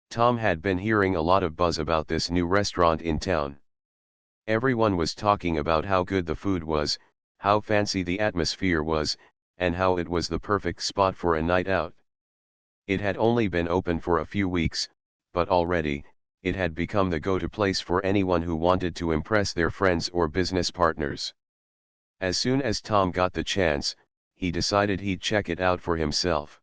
Tom had been hearing a lot of buzz about this new restaurant in town. Everyone was talking about how good the food was, how fancy the atmosphere was, and how it was the perfect spot for a night out. It had only been open for a few weeks, but already, it had become the go-to place for anyone who wanted to impress their friends or business partners. As soon as Tom got the chance, he decided he'd check it out for himself.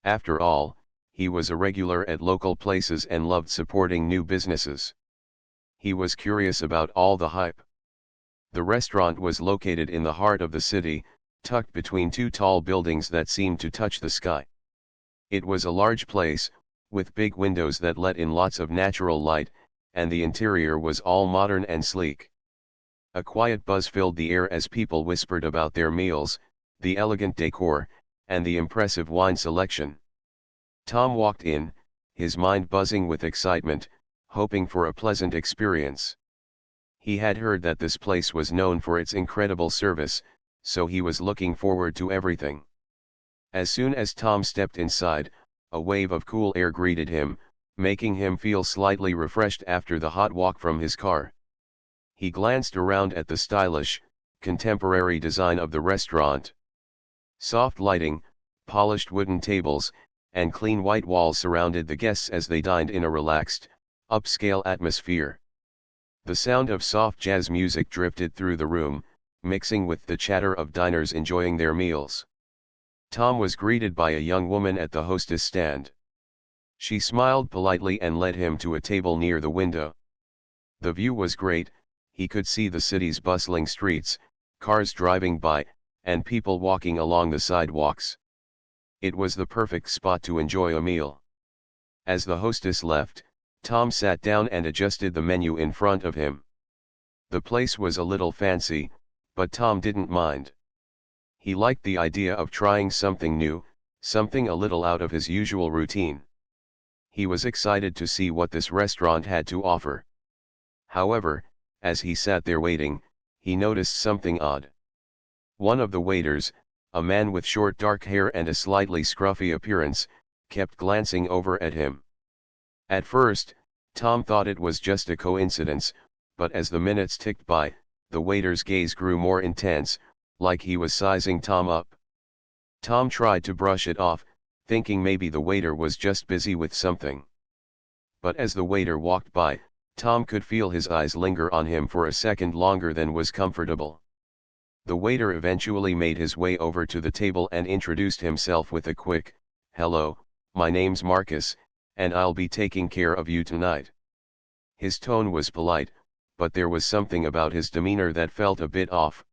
After all, he was a regular at local places and loved supporting new businesses. He was curious about all the hype. The restaurant was located in the heart of the city, tucked between two tall buildings that seemed to touch the sky. It was a large place, with big windows that let in lots of natural light, and the interior was all modern and sleek. A quiet buzz filled the air as people whispered about their meals, the elegant decor, and the impressive wine selection. Tom walked in, his mind buzzing with excitement, hoping for a pleasant experience. He had heard that this place was known for its incredible service, so he was looking forward to everything. As soon as Tom stepped inside, a wave of cool air greeted him, making him feel slightly refreshed after the hot walk from his car. He glanced around at the stylish, contemporary design of the restaurant. Soft lighting, polished wooden tables, and clean white walls surrounded the guests as they dined in a relaxed, upscale atmosphere. The sound of soft jazz music drifted through the room, mixing with the chatter of diners enjoying their meals. Tom was greeted by a young woman at the hostess stand. She smiled politely and led him to a table near the window. The view was great, he could see the city's bustling streets, cars driving by, and people walking along the sidewalks. It was the perfect spot to enjoy a meal. As the hostess left, Tom sat down and adjusted the menu in front of him. The place was a little fancy, but Tom didn't mind. He liked the idea of trying something new, something a little out of his usual routine. He was excited to see what this restaurant had to offer. However, as he sat there waiting, he noticed something odd. One of the waiters, a man with short dark hair and a slightly scruffy appearance, kept glancing over at him. At first, Tom thought it was just a coincidence, but as the minutes ticked by, the waiter's gaze grew more intense, like he was sizing Tom up. Tom tried to brush it off, thinking maybe the waiter was just busy with something. But as the waiter walked by, Tom could feel his eyes linger on him for a second longer than was comfortable. The waiter eventually made his way over to the table and introduced himself with a quick, "Hello, my name's Marcus, and I'll be taking care of you tonight." His tone was polite, but there was something about his demeanor that felt a bit off.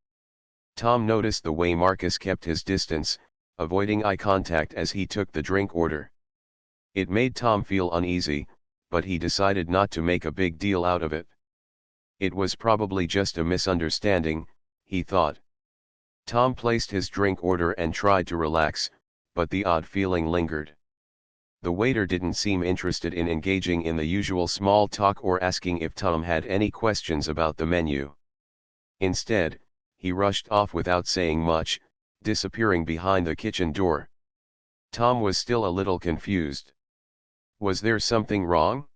Tom noticed the way Marcus kept his distance, avoiding eye contact as he took the drink order. It made Tom feel uneasy, but he decided not to make a big deal out of it. It was probably just a misunderstanding, he thought. Tom placed his drink order and tried to relax, but the odd feeling lingered. The waiter didn't seem interested in engaging in the usual small talk or asking if Tom had any questions about the menu. Instead, he rushed off without saying much, disappearing behind the kitchen door. Tom was still a little confused. Was there something wrong?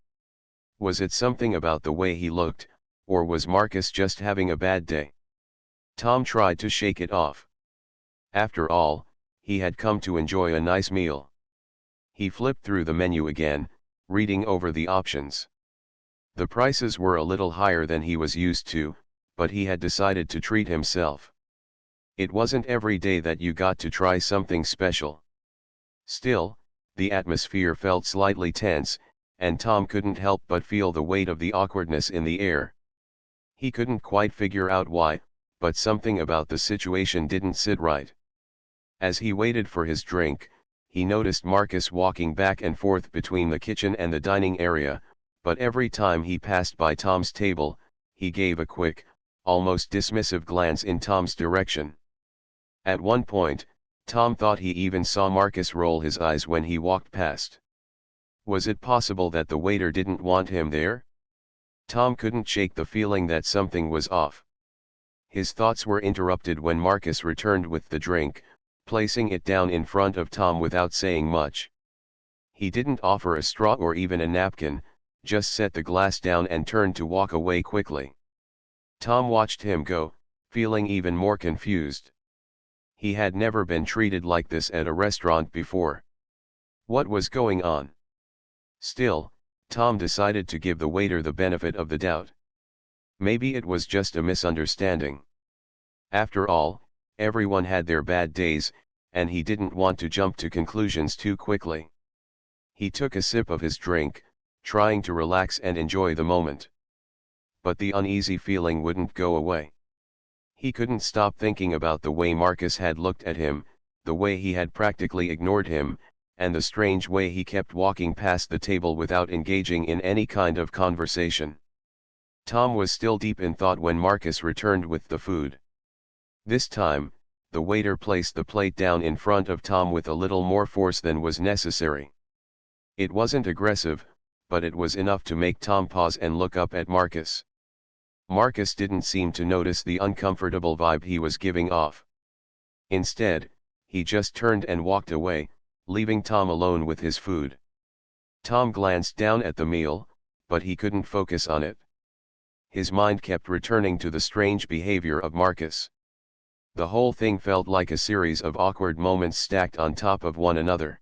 Was it something about the way he looked, or was Marcus just having a bad day? Tom tried to shake it off. After all, he had come to enjoy a nice meal. He flipped through the menu again, reading over the options. The prices were a little higher than he was used to, but he had decided to treat himself. It wasn't every day that you got to try something special. Still, the atmosphere felt slightly tense, and Tom couldn't help but feel the weight of the awkwardness in the air. He couldn't quite figure out why, but something about the situation didn't sit right. As he waited for his drink, he noticed Marcus walking back and forth between the kitchen and the dining area, but every time he passed by Tom's table, he gave a quick, almost dismissive glance in Tom's direction. At one point, Tom thought he even saw Marcus roll his eyes when he walked past. Was it possible that the waiter didn't want him there? Tom couldn't shake the feeling that something was off. His thoughts were interrupted when Marcus returned with the drink, placing it down in front of Tom without saying much. He didn't offer a straw or even a napkin, just set the glass down and turned to walk away quickly. Tom watched him go, feeling even more confused. He had never been treated like this at a restaurant before. What was going on? Still, Tom decided to give the waiter the benefit of the doubt. Maybe it was just a misunderstanding. After all, everyone had their bad days, and he didn't want to jump to conclusions too quickly. He took a sip of his drink, trying to relax and enjoy the moment. But the uneasy feeling wouldn't go away. He couldn't stop thinking about the way Marcus had looked at him, the way he had practically ignored him, and the strange way he kept walking past the table without engaging in any kind of conversation. Tom was still deep in thought when Marcus returned with the food. This time, the waiter placed the plate down in front of Tom with a little more force than was necessary. It wasn't aggressive, but it was enough to make Tom pause and look up at Marcus. Marcus didn't seem to notice the uncomfortable vibe he was giving off. Instead, he just turned and walked away, leaving Tom alone with his food. Tom glanced down at the meal, but he couldn't focus on it. His mind kept returning to the strange behavior of Marcus. The whole thing felt like a series of awkward moments stacked on top of one another.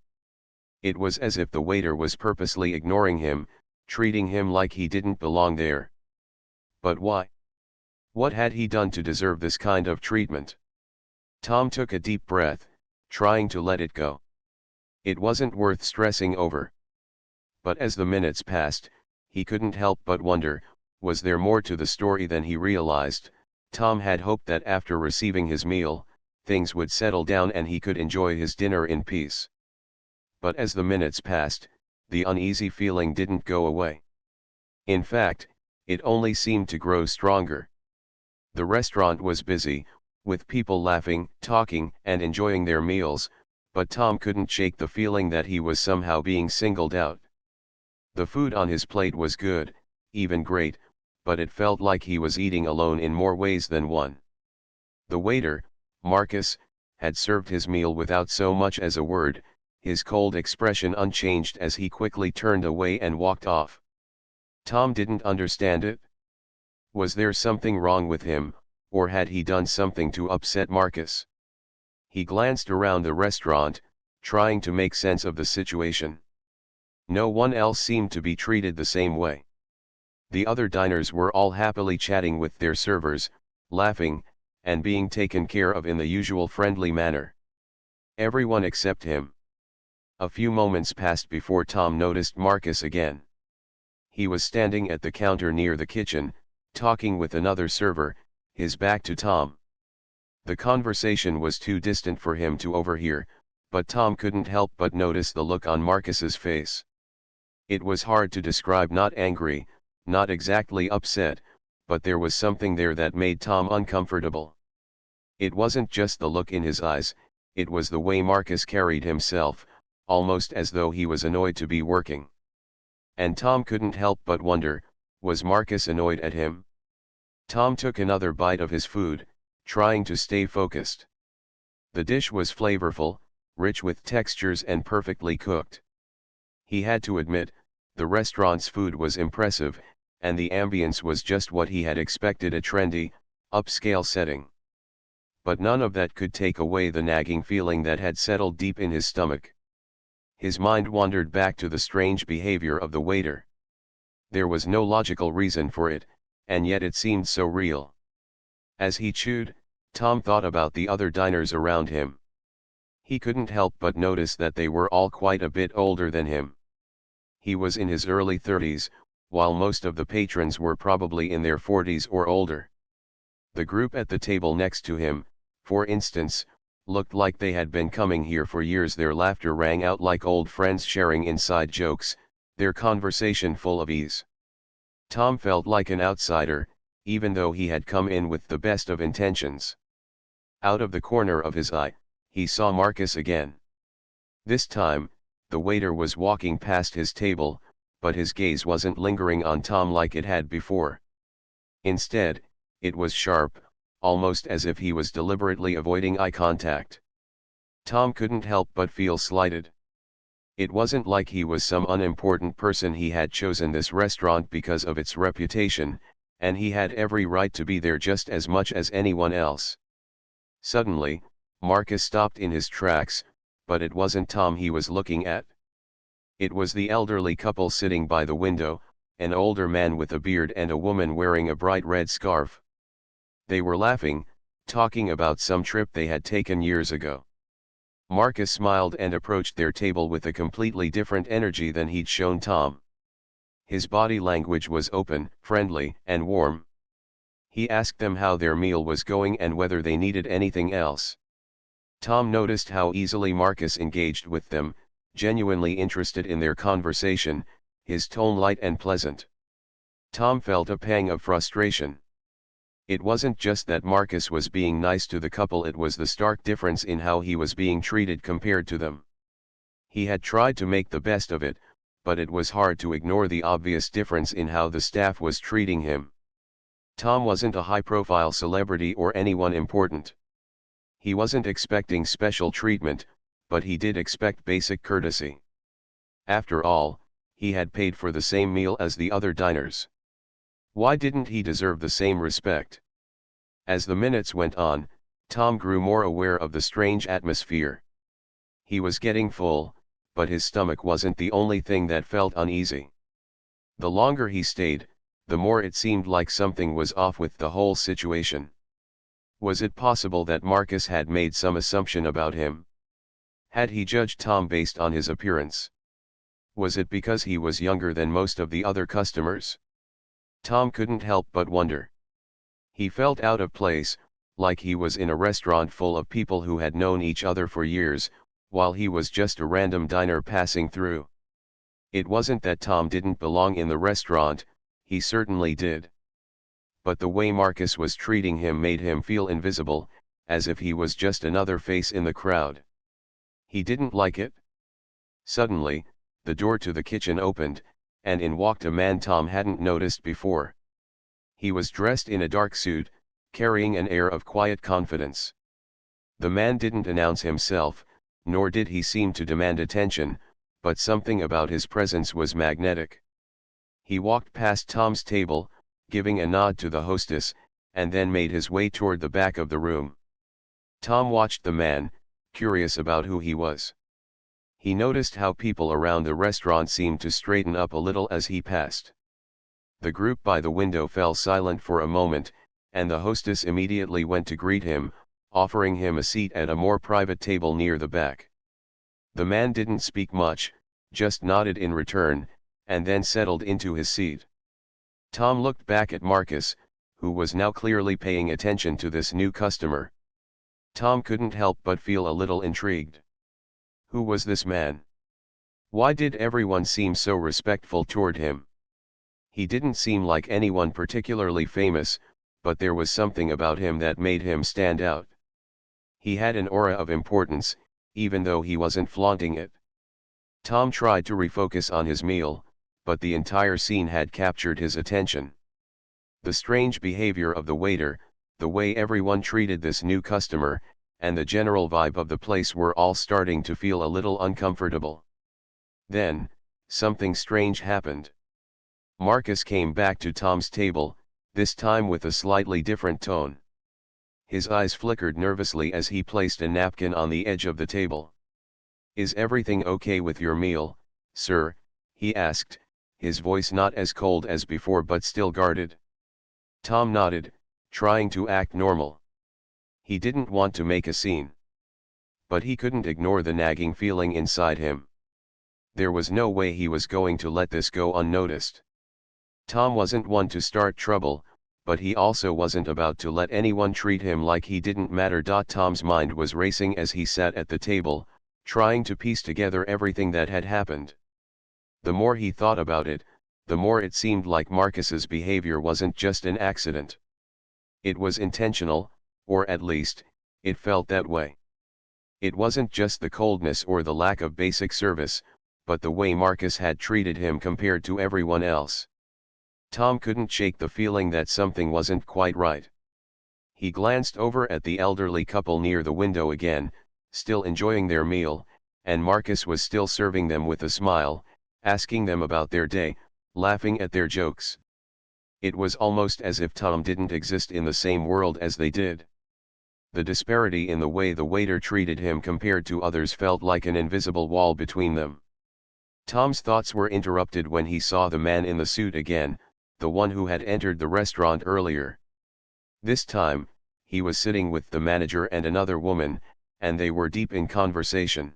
It was as if the waiter was purposely ignoring him, treating him like he didn't belong there. But why? What had he done to deserve this kind of treatment? Tom took a deep breath, trying to let it go. It wasn't worth stressing over. But as the minutes passed, he couldn't help but wonder, was there more to the story than he realized? Tom had hoped that after receiving his meal, things would settle down and he could enjoy his dinner in peace. But as the minutes passed, the uneasy feeling didn't go away. In fact, it only seemed to grow stronger. The restaurant was busy, with people laughing, talking, and enjoying their meals, but Tom couldn't shake the feeling that he was somehow being singled out. The food on his plate was good, even great, but it felt like he was eating alone in more ways than one. The waiter, Marcus, had served his meal without so much as a word, his cold expression unchanged as he quickly turned away and walked off. Tom didn't understand it. Was there something wrong with him, or had he done something to upset Marcus? He glanced around the restaurant, trying to make sense of the situation. No one else seemed to be treated the same way. The other diners were all happily chatting with their servers, laughing, and being taken care of in the usual friendly manner. Everyone except him. A few moments passed before Tom noticed Marcus again. He was standing at the counter near the kitchen, talking with another server, his back to Tom. The conversation was too distant for him to overhear, but Tom couldn't help but notice the look on Marcus's face. It was hard to describe, not angry, not exactly upset, but there was something there that made Tom uncomfortable. It wasn't just the look in his eyes, it was the way Marcus carried himself, almost as though he was annoyed to be working. And Tom couldn't help but wonder, was Marcus annoyed at him? Tom took another bite of his food, trying to stay focused. The dish was flavorful, rich with textures and perfectly cooked. He had to admit, the restaurant's food was impressive, and the ambience was just what he had expected, a trendy, upscale setting. But none of that could take away the nagging feeling that had settled deep in his stomach. His mind wandered back to the strange behavior of the waiter. There was no logical reason for it, and yet it seemed so real. As he chewed, Tom thought about the other diners around him. He couldn't help but notice that they were all quite a bit older than him. He was in his early 30s, while most of the patrons were probably in their 40s or older. The group at the table next to him, for instance, looked like they had been coming here for years. Their laughter rang out like old friends sharing inside jokes, their conversation full of ease. Tom felt like an outsider, even though he had come in with the best of intentions. Out of the corner of his eye, he saw Marcus again. This time, the waiter was walking past his table, but his gaze wasn't lingering on Tom like it had before. Instead, it was sharp, almost as if he was deliberately avoiding eye contact. Tom couldn't help but feel slighted. It wasn't like he was some unimportant person. He had chosen this restaurant because of its reputation, and he had every right to be there just as much as anyone else. Suddenly, Marcus stopped in his tracks, but it wasn't Tom he was looking at. It was the elderly couple sitting by the window, an older man with a beard and a woman wearing a bright red scarf. They were laughing, talking about some trip they had taken years ago. Marcus smiled and approached their table with a completely different energy than he'd shown Tom. His body language was open, friendly, and warm. He asked them how their meal was going and whether they needed anything else. Tom noticed how easily Marcus engaged with them, genuinely interested in their conversation, his tone light and pleasant. Tom felt a pang of frustration. It wasn't just that Marcus was being nice to the couple, it was the stark difference in how he was being treated compared to them. He had tried to make the best of it, but it was hard to ignore the obvious difference in how the staff was treating him. Tom wasn't a high-profile celebrity or anyone important. He wasn't expecting special treatment, but he did expect basic courtesy. After all, he had paid for the same meal as the other diners. Why didn't he deserve the same respect? As the minutes went on, Tom grew more aware of the strange atmosphere. He was getting full, but his stomach wasn't the only thing that felt uneasy. The longer he stayed, the more it seemed like something was off with the whole situation. Was it possible that Marcus had made some assumption about him? Had he judged Tom based on his appearance? Was it because he was younger than most of the other customers? Tom couldn't help but wonder. He felt out of place, like he was in a restaurant full of people who had known each other for years, while he was just a random diner passing through. It wasn't that Tom didn't belong in the restaurant, he certainly did. But the way Marcus was treating him made him feel invisible, as if he was just another face in the crowd. He didn't like it. Suddenly, the door to the kitchen opened, and in walked a man Tom hadn't noticed before. He was dressed in a dark suit, carrying an air of quiet confidence. The man didn't announce himself, nor did he seem to demand attention, but something about his presence was magnetic. He walked past Tom's table, giving a nod to the hostess, and then made his way toward the back of the room. Tom watched the man, curious about who he was. He noticed how people around the restaurant seemed to straighten up a little as he passed. The group by the window fell silent for a moment, and the hostess immediately went to greet him, offering him a seat at a more private table near the back. The man didn't speak much, just nodded in return, and then settled into his seat. Tom looked back at Marcus, who was now clearly paying attention to this new customer. Tom couldn't help but feel a little intrigued. Who was this man? Why did everyone seem so respectful toward him? He didn't seem like anyone particularly famous, but there was something about him that made him stand out. He had an aura of importance, even though he wasn't flaunting it. Tom tried to refocus on his meal, but the entire scene had captured his attention. The strange behavior of the waiter, the way everyone treated this new customer, and the general vibe of the place were all starting to feel a little uncomfortable. Then, something strange happened. Marcus came back to Tom's table, this time with a slightly different tone. His eyes flickered nervously as he placed a napkin on the edge of the table. "Is everything okay with your meal, sir?" he asked, his voice not as cold as before but still guarded. Tom nodded, trying to act normal. He didn't want to make a scene. But he couldn't ignore the nagging feeling inside him. There was no way he was going to let this go unnoticed. Tom wasn't one to start trouble, but he also wasn't about to let anyone treat him like he didn't matter. Tom's mind was racing as he sat at the table, trying to piece together everything that had happened. The more he thought about it, the more it seemed like Marcus's behavior wasn't just an accident. It was intentional, or at least, it felt that way. It wasn't just the coldness or the lack of basic service, but the way Marcus had treated him compared to everyone else. Tom couldn't shake the feeling that something wasn't quite right. He glanced over at the elderly couple near the window again, still enjoying their meal, and Marcus was still serving them with a smile, asking them about their day, laughing at their jokes. It was almost as if Tom didn't exist in the same world as they did. The disparity in the way the waiter treated him compared to others felt like an invisible wall between them. Tom's thoughts were interrupted when he saw the man in the suit again, the one who had entered the restaurant earlier. This time, he was sitting with the manager and another woman, and they were deep in conversation.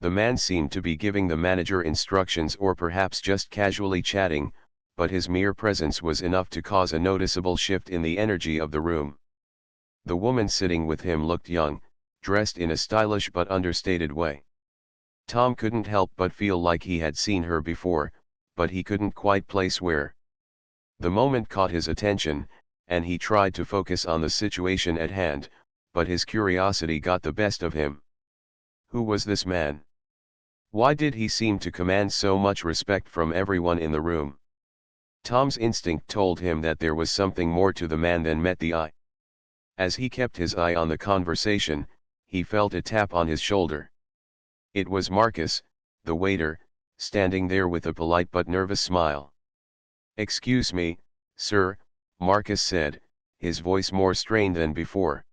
The man seemed to be giving the manager instructions or perhaps just casually chatting, but his mere presence was enough to cause a noticeable shift in the energy of the room. The woman sitting with him looked young, dressed in a stylish but understated way. Tom couldn't help but feel like he had seen her before, but he couldn't quite place where. The moment caught his attention, and he tried to focus on the situation at hand, but his curiosity got the best of him. Who was this man? Why did he seem to command so much respect from everyone in the room? Tom's instinct told him that there was something more to the man than met the eye. As he kept his eye on the conversation, he felt a tap on his shoulder. It was Marcus, the waiter, standing there with a polite but nervous smile. "Excuse me, sir," Marcus said, his voice more strained than before.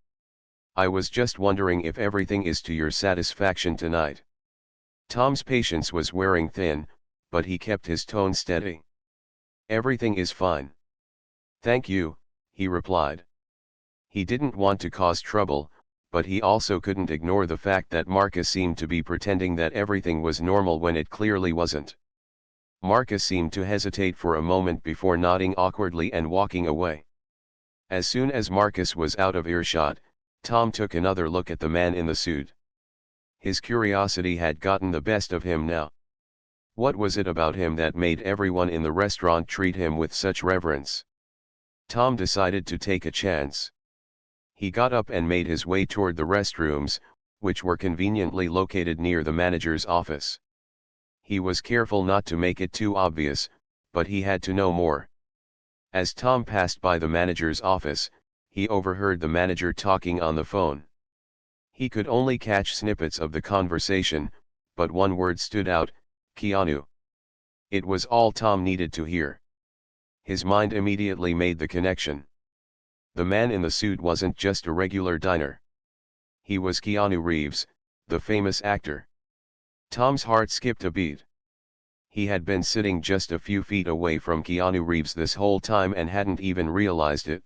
"I was just wondering if everything is to your satisfaction tonight." Tom's patience was wearing thin, but he kept his tone steady. "Everything is fine. Thank you," he replied. He didn't want to cause trouble, but he also couldn't ignore the fact that Marcus seemed to be pretending that everything was normal when it clearly wasn't. Marcus seemed to hesitate for a moment before nodding awkwardly and walking away. As soon as Marcus was out of earshot, Tom took another look at the man in the suit. His curiosity had gotten the best of him now. What was it about him that made everyone in the restaurant treat him with such reverence? Tom decided to take a chance. He got up and made his way toward the restrooms, which were conveniently located near the manager's office. He was careful not to make it too obvious, but he had to know more. As Tom passed by the manager's office, he overheard the manager talking on the phone. He could only catch snippets of the conversation, but one word stood out: Keanu. It was all Tom needed to hear. His mind immediately made the connection. The man in the suit wasn't just a regular diner. He was Keanu Reeves, the famous actor. Tom's heart skipped a beat. He had been sitting just a few feet away from Keanu Reeves this whole time and hadn't even realized it.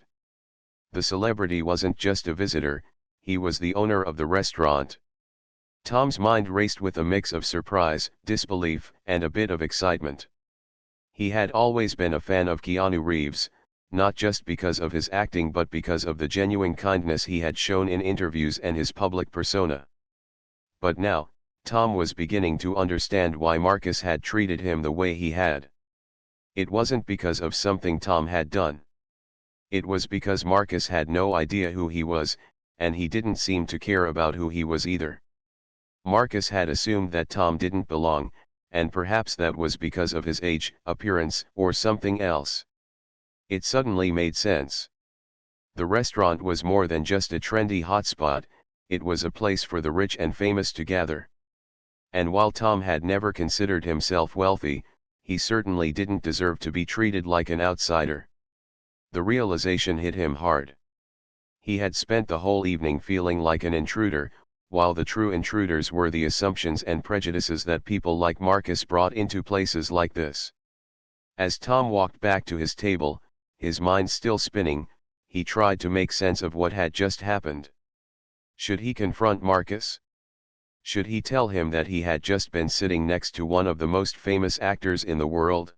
The celebrity wasn't just a visitor, he was the owner of the restaurant. Tom's mind raced with a mix of surprise, disbelief, and a bit of excitement. He had always been a fan of Keanu Reeves, not just because of his acting but because of the genuine kindness he had shown in interviews and his public persona. But now, Tom was beginning to understand why Marcus had treated him the way he had. It wasn't because of something Tom had done. It was because Marcus had no idea who he was, and he didn't seem to care about who he was either. Marcus had assumed that Tom didn't belong, and perhaps that was because of his age, appearance, or something else. It suddenly made sense. The restaurant was more than just a trendy hotspot, it was a place for the rich and famous to gather. And while Tom had never considered himself wealthy, he certainly didn't deserve to be treated like an outsider. The realization hit him hard. He had spent the whole evening feeling like an intruder, while the true intruders were the assumptions and prejudices that people like Marcus brought into places like this. As Tom walked back to his table, his mind still spinning, he tried to make sense of what had just happened. Should he confront Marcus? Should he tell him that he had just been sitting next to one of the most famous actors in the world?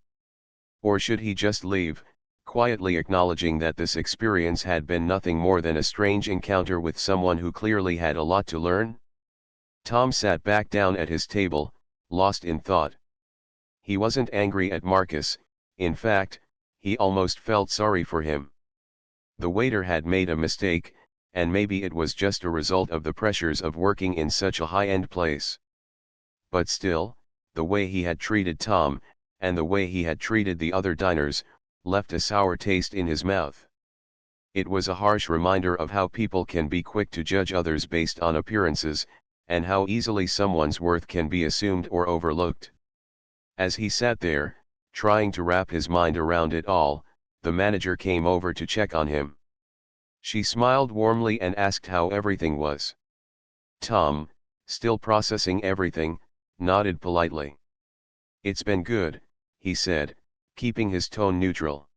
Or should he just leave, quietly acknowledging that this experience had been nothing more than a strange encounter with someone who clearly had a lot to learn? Tom sat back down at his table, lost in thought. He wasn't angry at Marcus, in fact, he almost felt sorry for him. The waiter had made a mistake, and maybe it was just a result of the pressures of working in such a high-end place. But still, the way he had treated Tom, and the way he had treated the other diners, left a sour taste in his mouth. It was a harsh reminder of how people can be quick to judge others based on appearances, and how easily someone's worth can be assumed or overlooked. As he sat there, trying to wrap his mind around it all, the manager came over to check on him. She smiled warmly and asked how everything was. Tom, still processing everything, nodded politely. "It's been good," he said, keeping his tone neutral.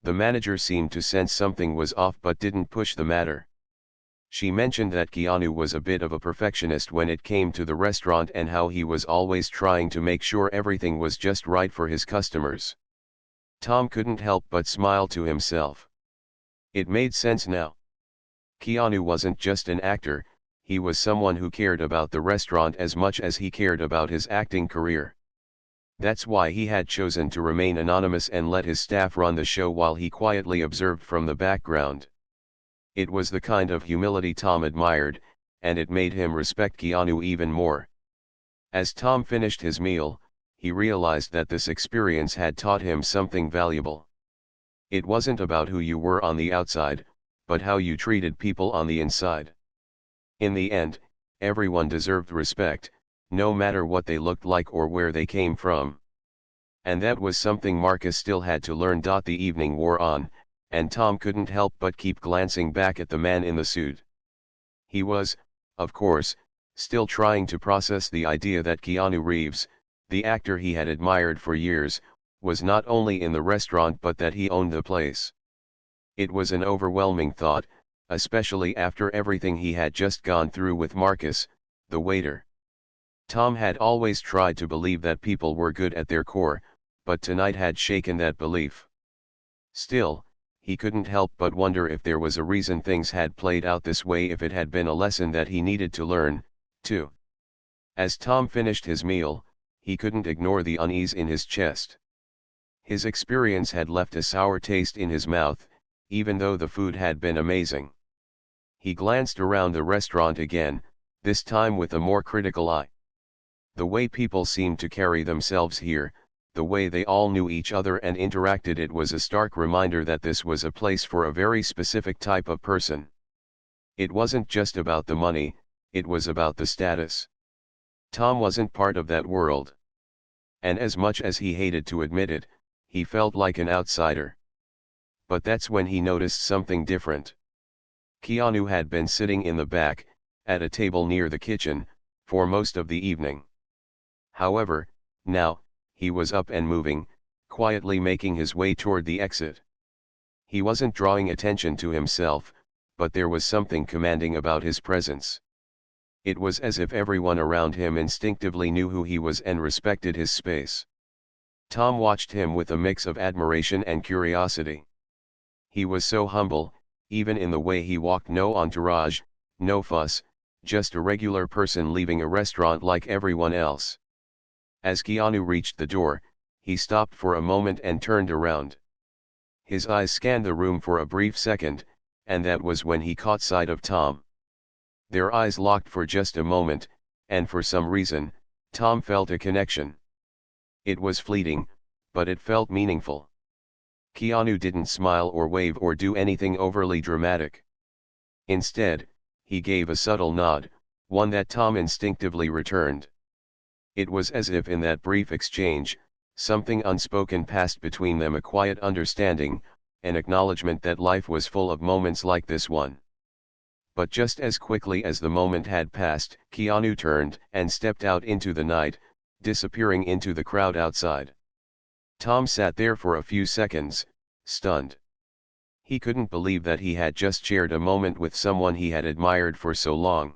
The manager seemed to sense something was off but didn't push the matter. She mentioned that Keanu was a bit of a perfectionist when it came to the restaurant and how he was always trying to make sure everything was just right for his customers. Tom couldn't help but smile to himself. It made sense now. Keanu wasn't just an actor, he was someone who cared about the restaurant as much as he cared about his acting career. That's why he had chosen to remain anonymous and let his staff run the show while he quietly observed from the background. It was the kind of humility Tom admired, and it made him respect Keanu even more. As Tom finished his meal, he realized that this experience had taught him something valuable. It wasn't about who you were on the outside, but how you treated people on the inside. In the end, everyone deserved respect, no matter what they looked like or where they came from. And that was something Marcus still had to learn. The evening wore on, and Tom couldn't help but keep glancing back at the man in the suit. He was, of course, still trying to process the idea that Keanu Reeves, the actor he had admired for years, was not only in the restaurant but that he owned the place. It was an overwhelming thought, especially after everything he had just gone through with Marcus, the waiter. Tom had always tried to believe that people were good at their core, but tonight had shaken that belief. Still, he couldn't help but wonder if there was a reason things had played out this way, if it had been a lesson that he needed to learn, too. As Tom finished his meal, he couldn't ignore the unease in his chest. His experience had left a sour taste in his mouth, even though the food had been amazing. He glanced around the restaurant again, this time with a more critical eye. The way people seemed to carry themselves here, the way they all knew each other and interacted, it was a stark reminder that this was a place for a very specific type of person. It wasn't just about the money, it was about the status. Tom wasn't part of that world. And as much as he hated to admit it, he felt like an outsider. But that's when he noticed something different. Keanu had been sitting in the back, at a table near the kitchen, for most of the evening. However, now, he was up and moving, quietly making his way toward the exit. He wasn't drawing attention to himself, but there was something commanding about his presence. It was as if everyone around him instinctively knew who he was and respected his space. Tom watched him with a mix of admiration and curiosity. He was so humble, even in the way he walked. No entourage, no fuss, just a regular person leaving a restaurant like everyone else. As Keanu reached the door, he stopped for a moment and turned around. His eyes scanned the room for a brief second, and that was when he caught sight of Tom. Their eyes locked for just a moment, and for some reason, Tom felt a connection. It was fleeting, but it felt meaningful. Keanu didn't smile or wave or do anything overly dramatic. Instead, he gave a subtle nod, one that Tom instinctively returned. It was as if in that brief exchange, something unspoken passed between them, a quiet understanding, an acknowledgement that life was full of moments like this one. But just as quickly as the moment had passed, Keanu turned and stepped out into the night, disappearing into the crowd outside. Tom sat there for a few seconds, stunned. He couldn't believe that he had just shared a moment with someone he had admired for so long.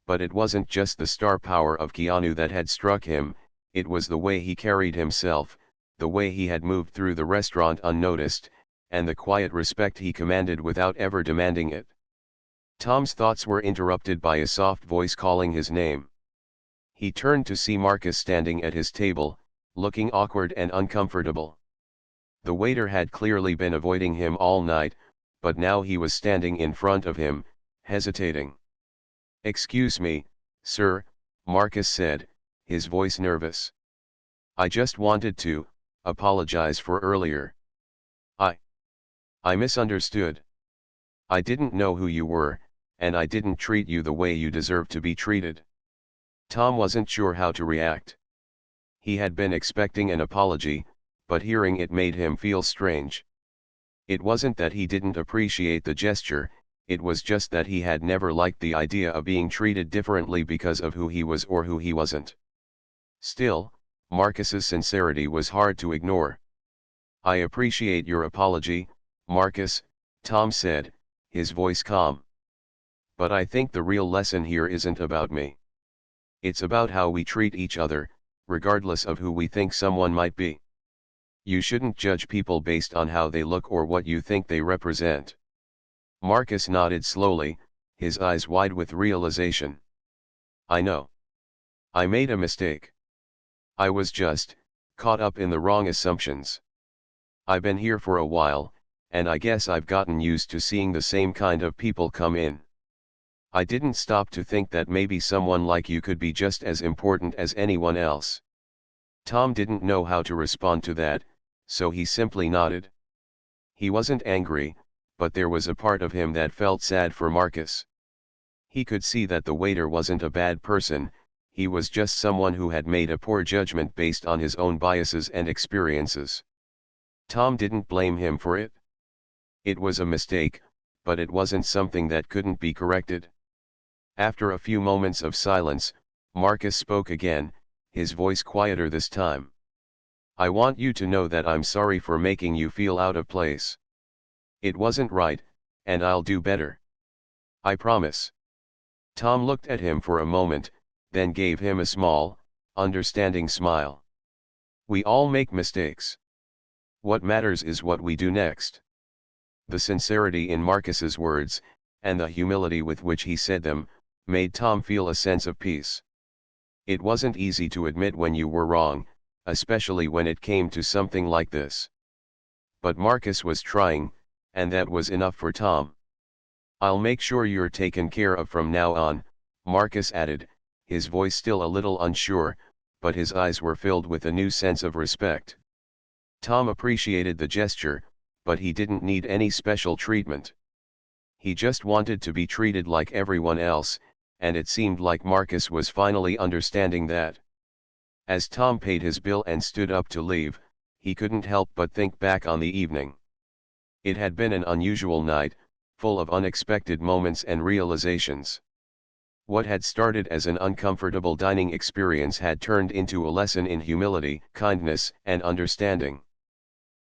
But it wasn't just the star power of Keanu that had struck him, it was the way he carried himself, the way he had moved through the restaurant unnoticed, and the quiet respect he commanded without ever demanding it. Tom's thoughts were interrupted by a soft voice calling his name. He turned to see Marcus standing at his table, looking awkward and uncomfortable. The waiter had clearly been avoiding him all night, but now he was standing in front of him, hesitating. "Excuse me, sir," Marcus said, his voice nervous. "I just wanted to apologize for earlier. I misunderstood. I didn't know who you were, and I didn't treat you the way you deserve to be treated. Tom wasn't sure how to react. He had been expecting an apology, but hearing it made him feel strange. It wasn't that he didn't appreciate the gesture, it was just that he had never liked the idea of being treated differently because of who he was or who he wasn't. Still, Marcus's sincerity was hard to ignore. "I appreciate your apology, Marcus," Tom said, his voice calm. "But I think the real lesson here isn't about me. It's about how we treat each other, regardless of who we think someone might be. You shouldn't judge people based on how they look or what you think they represent." Marcus nodded slowly, his eyes wide with realization. "I know. I made a mistake. I was just caught up in the wrong assumptions. I've been here for a while, and I guess I've gotten used to seeing the same kind of people come in. I didn't stop to think that maybe someone like you could be just as important as anyone else." Tom didn't know how to respond to that, so he simply nodded. He wasn't angry, but there was a part of him that felt sad for Marcus. He could see that the waiter wasn't a bad person, he was just someone who had made a poor judgment based on his own biases and experiences. Tom didn't blame him for it. It was a mistake, but it wasn't something that couldn't be corrected. After a few moments of silence, Marcus spoke again, his voice quieter this time. "I want you to know that I'm sorry for making you feel out of place. It wasn't right, and I'll do better. I promise." Tom looked at him for a moment, then gave him a small, understanding smile. "We all make mistakes. What matters is what we do next." The sincerity in Marcus's words, and the humility with which he said them, made Tom feel a sense of peace. It wasn't easy to admit when you were wrong, especially when it came to something like this. But Marcus was trying, and that was enough for Tom. "I'll make sure you're taken care of from now on," Marcus added, his voice still a little unsure, but his eyes were filled with a new sense of respect. Tom appreciated the gesture, but he didn't need any special treatment. He just wanted to be treated like everyone else, and it seemed like Marcus was finally understanding that. As Tom paid his bill and stood up to leave, he couldn't help but think back on the evening. It had been an unusual night, full of unexpected moments and realizations. What had started as an uncomfortable dining experience had turned into a lesson in humility, kindness, and understanding.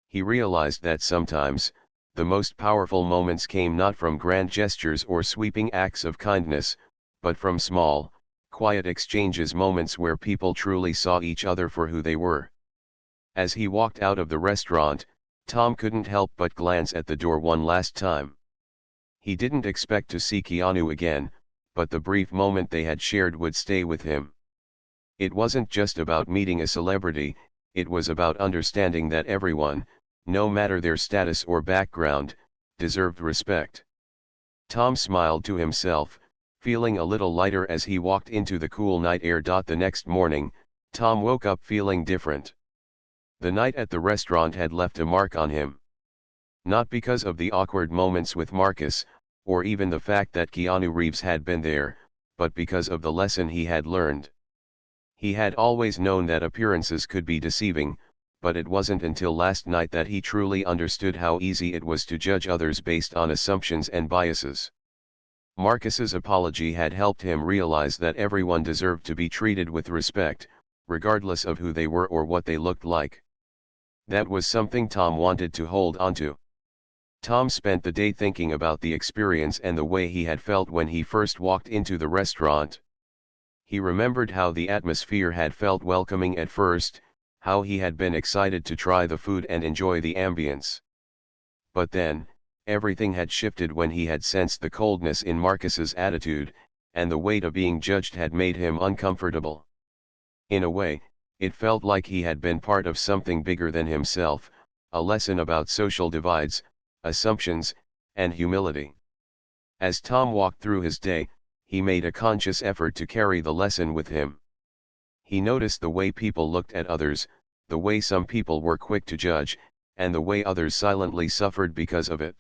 He realized that sometimes, the most powerful moments came not from grand gestures or sweeping acts of kindness, but from small, quiet exchanges, moments where people truly saw each other for who they were. As he walked out of the restaurant, Tom couldn't help but glance at the door one last time. He didn't expect to see Keanu again, but the brief moment they had shared would stay with him. It wasn't just about meeting a celebrity, it was about understanding that everyone, no matter their status or background, deserved respect. Tom smiled to himself, feeling a little lighter as he walked into the cool night air. The next morning, Tom woke up feeling different. The night at the restaurant had left a mark on him. Not because of the awkward moments with Marcus, or even the fact that Keanu Reeves had been there, but because of the lesson he had learned. He had always known that appearances could be deceiving, but it wasn't until last night that he truly understood how easy it was to judge others based on assumptions and biases. Marcus's apology had helped him realize that everyone deserved to be treated with respect, regardless of who they were or what they looked like. That was something Tom wanted to hold onto. Tom spent the day thinking about the experience and the way he had felt when he first walked into the restaurant. He remembered how the atmosphere had felt welcoming at first, how he had been excited to try the food and enjoy the ambience. But then, everything had shifted when he had sensed the coldness in Marcus's attitude, and the weight of being judged had made him uncomfortable. In a way, it felt like he had been part of something bigger than himself, a lesson about social divides, assumptions, and humility. As Tom walked through his day, he made a conscious effort to carry the lesson with him. He noticed the way people looked at others, the way some people were quick to judge, and the way others silently suffered because of it.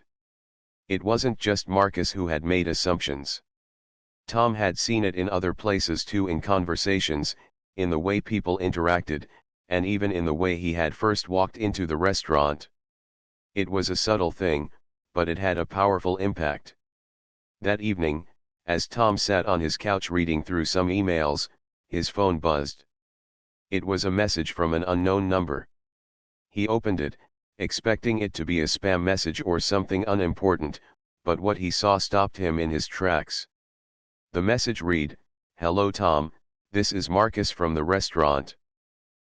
It wasn't just Marcus who had made assumptions. Tom had seen it in other places too, in conversations, in the way people interacted, and even in the way he had first walked into the restaurant. It was a subtle thing, but it had a powerful impact. That evening, as Tom sat on his couch reading through some emails, his phone buzzed. It was a message from an unknown number. He opened it, expecting it to be a spam message or something unimportant, but what he saw stopped him in his tracks. The message read, "Hello Tom, this is Marcus from the restaurant.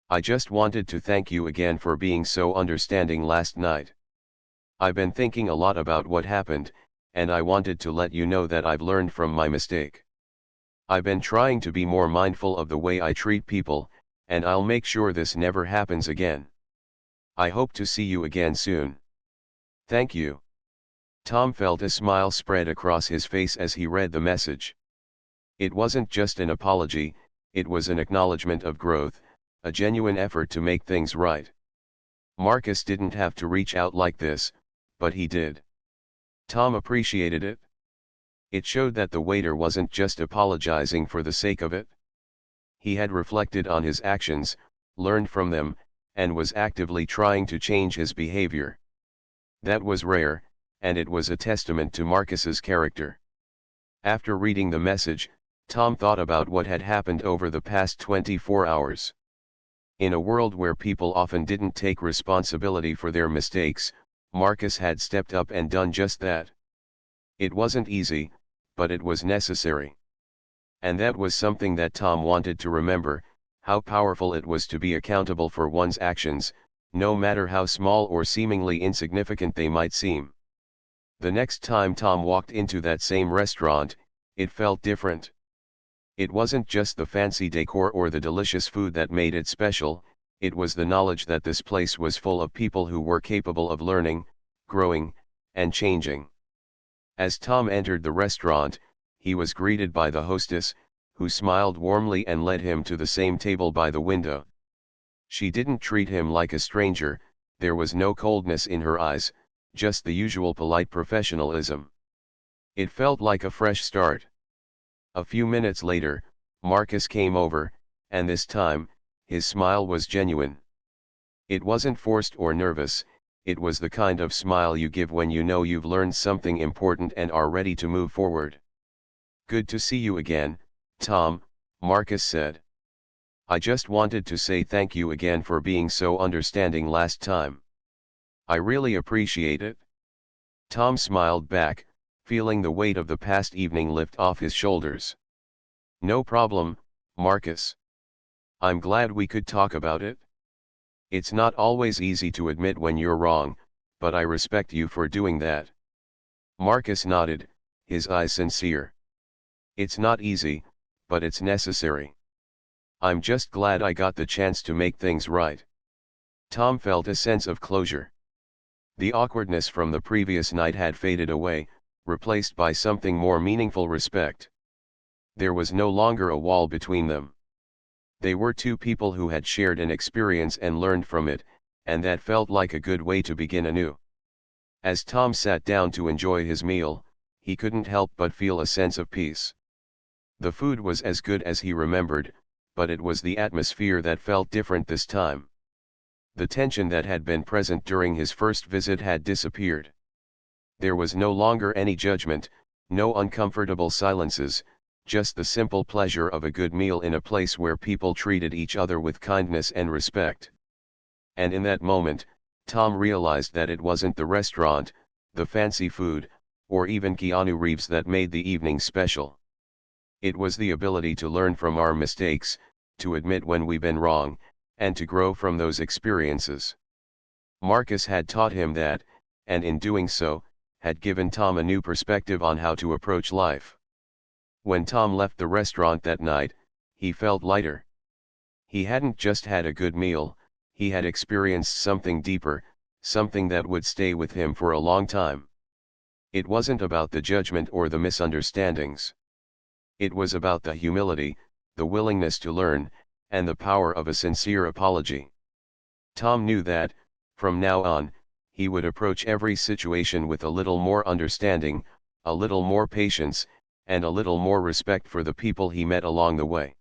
I just wanted to thank you again for being so understanding last night. I've been thinking a lot about what happened, and I wanted to let you know that I've learned from my mistake. I've been trying to be more mindful of the way I treat people, and I'll make sure this never happens again. I hope to see you again soon. Thank you." Tom felt a smile spread across his face as he read the message. It wasn't just an apology, it was an acknowledgement of growth, a genuine effort to make things right. Marcus didn't have to reach out like this, but he did. Tom appreciated it. It showed that the waiter wasn't just apologizing for the sake of it. He had reflected on his actions, learned from them, and was actively trying to change his behavior. That was rare, and it was a testament to Marcus's character. After reading the message, Tom thought about what had happened over the past 24 hours. In a world where people often didn't take responsibility for their mistakes, Marcus had stepped up and done just that. It wasn't easy, but it was necessary. And that was something that Tom wanted to remember, how powerful it was to be accountable for one's actions, no matter how small or seemingly insignificant they might seem. The next time Tom walked into that same restaurant, it felt different. It wasn't just the fancy decor or the delicious food that made it special, it was the knowledge that this place was full of people who were capable of learning, growing, and changing. As Tom entered the restaurant, he was greeted by the hostess, who smiled warmly and led him to the same table by the window. She didn't treat him like a stranger, there was no coldness in her eyes, just the usual polite professionalism. It felt like a fresh start. A few minutes later, Marcus came over, and this time, his smile was genuine. It wasn't forced or nervous, it was the kind of smile you give when you know you've learned something important and are ready to move forward. "Good to see you again, Tom," Marcus said. "I just wanted to say thank you again for being so understanding last time. I really appreciate it." Tom smiled back, feeling the weight of the past evening lift off his shoulders. "No problem, Marcus. I'm glad we could talk about it. It's not always easy to admit when you're wrong, but I respect you for doing that." Marcus nodded, his eyes sincere. "It's not easy, but it's necessary. I'm just glad I got the chance to make things right." Tom felt a sense of closure. The awkwardness from the previous night had faded away, replaced by something more meaningful: respect. There was no longer a wall between them. They were two people who had shared an experience and learned from it, and that felt like a good way to begin anew. As Tom sat down to enjoy his meal, he couldn't help but feel a sense of peace. The food was as good as he remembered, but it was the atmosphere that felt different this time. The tension that had been present during his first visit had disappeared. There was no longer any judgment, no uncomfortable silences, just the simple pleasure of a good meal in a place where people treated each other with kindness and respect. And in that moment, Tom realized that it wasn't the restaurant, the fancy food, or even Keanu Reeves that made the evening special. It was the ability to learn from our mistakes, to admit when we've been wrong, and to grow from those experiences. Marcus had taught him that, and in doing so, had given Tom a new perspective on how to approach life. When Tom left the restaurant that night, he felt lighter. He hadn't just had a good meal, he had experienced something deeper, something that would stay with him for a long time. It wasn't about the judgment or the misunderstandings. It was about the humility, the willingness to learn, and the power of a sincere apology. Tom knew that, from now on, he would approach every situation with a little more understanding, a little more patience, and a little more respect for the people he met along the way.